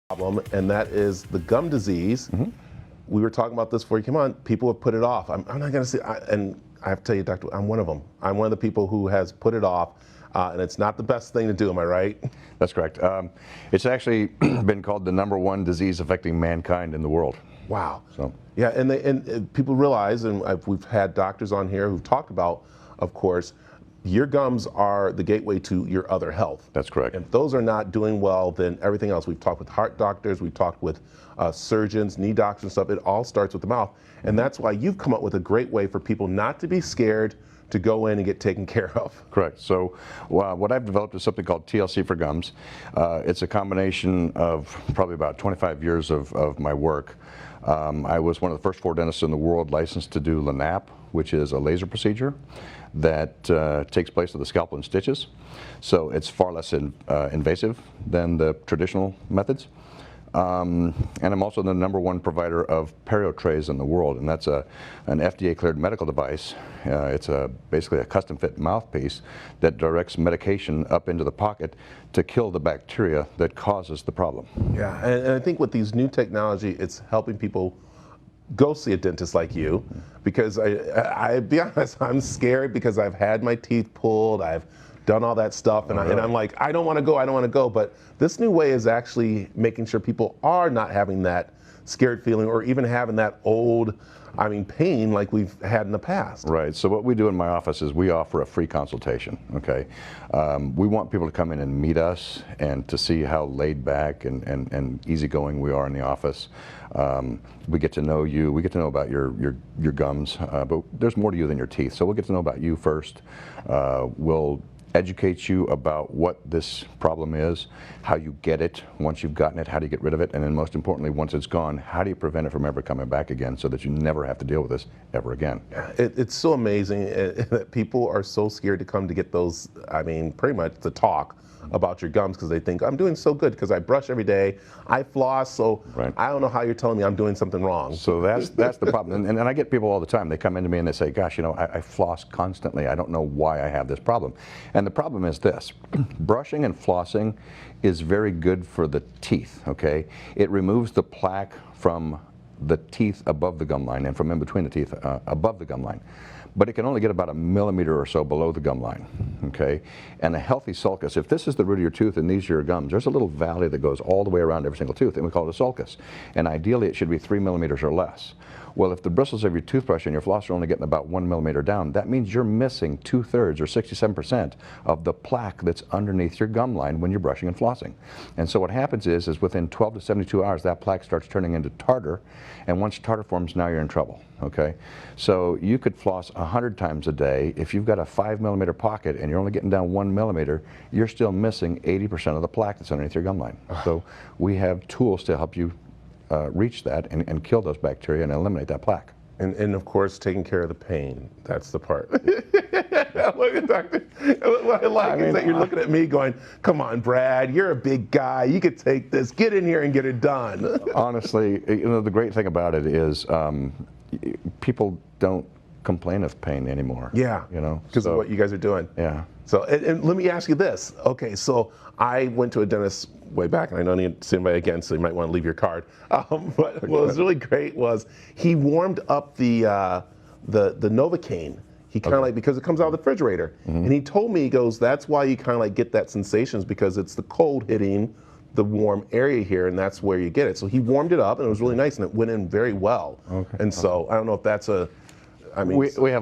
problem, and that is the gum disease. We were talking about this before you came on. People have put it off. I'm not going to say, and I have to tell you, Doctor, I'm one of them. I'm one of the people who has put it off, and it's not the best thing to do. Am I right? That's correct. It's actually been called the #1 disease affecting mankind in the world. Wow. So yeah, and people realize, and we've had doctors on here who've talked about, of course, your gums are the gateway to your other health. that's correct. If those are not doing well, then everything else. We've talked with heart doctors, we've talked with surgeons, knee doctors and stuff. It all starts with the mouth. And that's why you've come up with a great way for people not to be scared to go in and get taken care of. Correct. So what I've developed is something called TLC for gums. It's a combination of probably about 25 years of my work. I was one of the first 4 dentists in the world licensed to do LANAP, which is a laser procedure that takes place with the scalpel and stitches. So it's far less invasive than the traditional methods. And I'm also the #1 provider of perio trays in the world, and that's an FDA cleared medical device. It's basically a custom fit mouthpiece that directs medication up into the pocket to kill the bacteria that causes the problem. Yeah, and I think with these new technology, it's helping people go see a dentist like you, because I be honest, I'm scared because I've had my teeth pulled, I've done all that stuff, and, and I'm like, I don't want to go, but this new way is actually making sure people are not having that scared feeling or even having that old, pain like we've had in the past. Right. So what we do in my office is we offer a free consultation. Okay. We want people to come in and meet us and to see how laid back and easygoing we are in the office. We get to know you. We get to know about your gums, but there's more to you than your teeth. So we'll get to know about you first. We'll educate you about what this problem is, how you get it once you've gotten it, how do you get rid of it, and then most importantly, once it's gone, how do you prevent it from ever coming back again so that you never have to deal with this ever again. It's so amazing that people are so scared to come to get those, pretty much to talk about your gums because they think, I'm doing so good because I brush every day, I floss, so right. I don't know how you're telling me I'm doing something wrong. So that's the problem. And I get people all the time, they come into me and they say, gosh, I floss constantly, I don't know why I have this problem. And the problem is this, brushing and flossing is very good for the teeth, okay? It removes the plaque from the teeth above the gum line and from in between the teeth above the gum line. But it can only get about 1 millimeter or so below the gum line, okay? And a healthy sulcus, if this is the root of your tooth and these are your gums, there's a little valley that goes all the way around every single tooth, and we call it a sulcus. And ideally, it should be 3 millimeters or less. Well, if the bristles of your toothbrush and your floss are only getting about 1 millimeter down, that means you're missing 2/3 or 67% of the plaque that's underneath your gum line when you're brushing and flossing. And so what happens is within 12 to 72 hours, that plaque starts turning into tartar, and once tartar forms, now you're in trouble, okay? So you could floss 100 times a day. If you've got a 5 millimeter pocket and you're only getting down 1 millimeter, you're still missing 80% of the plaque that's underneath your gum line. So we have tools to help you reach that and kill those bacteria and eliminate that plaque. And of course, taking care of the pain. That's the part. Look at Doctor. What I like is that you're looking at me going, come on, Brad, you're a big guy. You could take this. Get in here and get it done. Honestly, the great thing about it is people don't complain of pain anymore. Yeah, because of what you guys are doing. Yeah. So, and let me ask you this. Okay, so I went to a dentist way back, and I don't need to see anybody again, so you might want to leave your card. But what was really great was he warmed up the Novocaine. He kind of like, because it comes out of the refrigerator. And he told me, he goes, that's why you kind of like get that sensations, because it's the cold hitting the warm area here, and that's where you get it. So he warmed it up, and it was really nice, and it went in very well. Okay. And so I don't know if that's we have